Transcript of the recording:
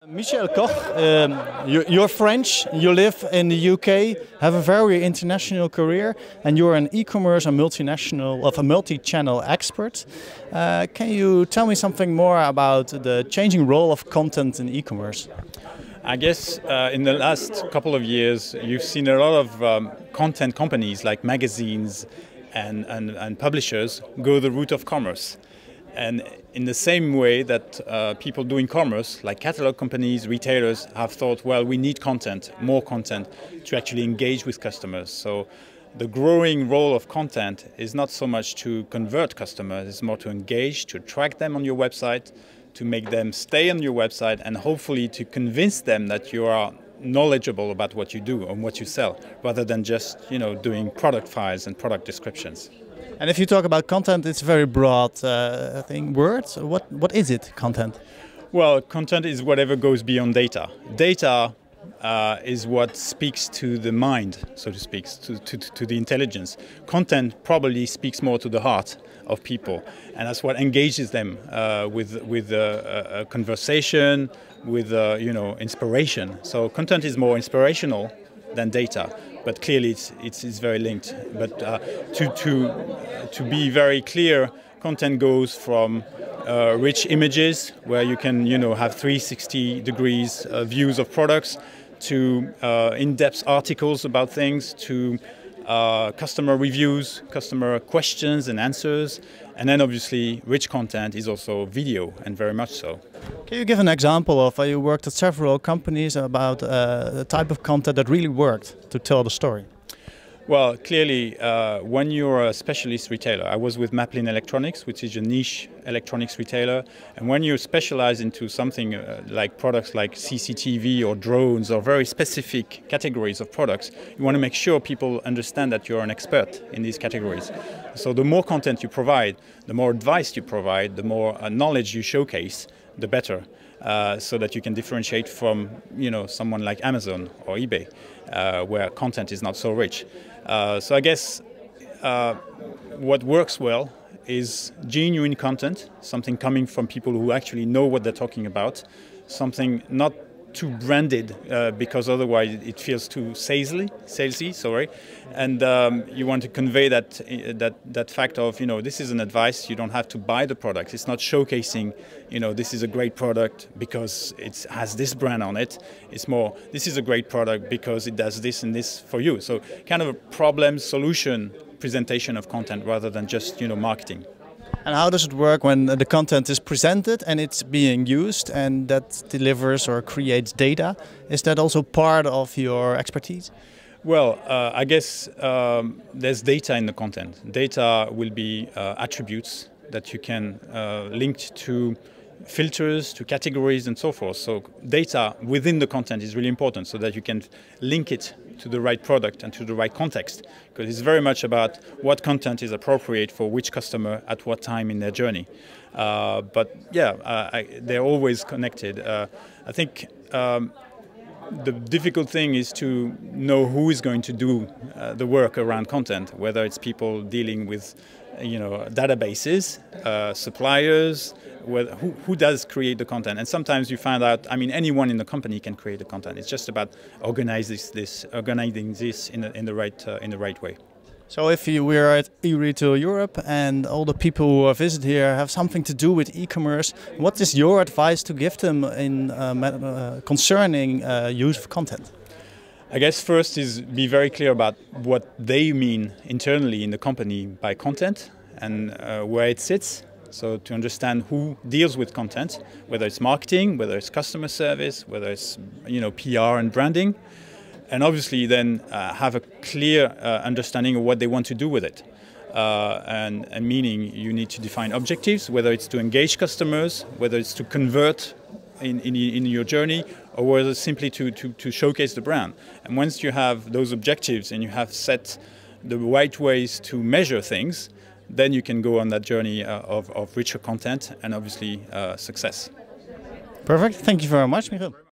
Michel Koch, you're French, you live in the UK, have a very international career, and you're an e-commerce and multi-channel expert. Can you tell me something more about the changing role of content in e-commerce? I guess in the last couple of years, you've seen a lot of content companies like magazines and publishers go the route of commerce. And in the same way that people doing commerce, like catalog companies, retailers, have thought, well, we need content, more content, to actually engage with customers. So the growing role of content is not so much to convert customers, it's more to engage, to attract them on your website, to make them stay on your website, and hopefully to convince them that you are knowledgeable about what you do and what you sell, rather than just, doing product files and product descriptions. And if you talk about content, it's a very broad word. What is it, content? Well, content is whatever goes beyond data. Data is what speaks to the mind, so to speak, to the intelligence. Content probably speaks more to the heart of people, and that's what engages them with a conversation, with inspiration. So content is more inspirational than data. But clearly, it's very linked. But to be very clear, content goes from rich images, where you can have 360 degrees views of products, to in-depth articles about things, to customer reviews, customer questions and answers, and then obviously rich content is also video, and very much so. Can you give an example of you worked at several companies about the type of content that really worked to tell the story? Well, clearly, when you're a specialist retailer, I was with Maplin Electronics, which is a niche electronics retailer, and when you specialize into something like products like CCTV or drones or very specific categories of products, you want to make sure people understand that you're an expert in these categories. So the more content you provide, the more advice you provide, the more knowledge you showcase, the better, so that you can differentiate from someone like Amazon or eBay, where content is not so rich. So I guess what works well is genuine content, something coming from people who actually know what they're talking about, something not too branded because otherwise it feels too salesy, sorry. And you want to convey that fact of, this is an advice, you don't have to buy the product. It's not showcasing, this is a great product because it has this brand on it. It's more, this is a great product because it does this and this for you. So kind of a problem-solution presentation of content rather than just, marketing. And how does it work when the content is presented and it's being used and that delivers or creates data? Is that also part of your expertise? Well, I guess there's data in the content. Data will be attributes that you can link to filters, to categories and so forth. So data within the content is really important so that you can link it to the right product and to the right context, because it's very much about what content is appropriate for which customer at what time in their journey. But yeah, they're always connected. I think the difficult thing is to know who is going to do the work around content, whether it's people dealing with databases, suppliers, who does create the content. And sometimes you find out, anyone in the company can create the content. It's just about organizing this in the right way. So if we're at eRetail Europe and all the people who visit here have something to do with e-commerce, what is your advice to give them in concerning use of content? I guess first is be very clear about what they mean internally in the company by content and where it sits. So to understand who deals with content, whether it's marketing, whether it's customer service, whether it's PR and branding, and obviously then have a clear understanding of what they want to do with it. And meaning you need to define objectives, whether it's to engage customers, whether it's to convert in your journey, or whether simply to showcase the brand. And once you have those objectives and you have set the right ways to measure things, then you can go on that journey of richer content and obviously success. Perfect. Thank you very much, Michel.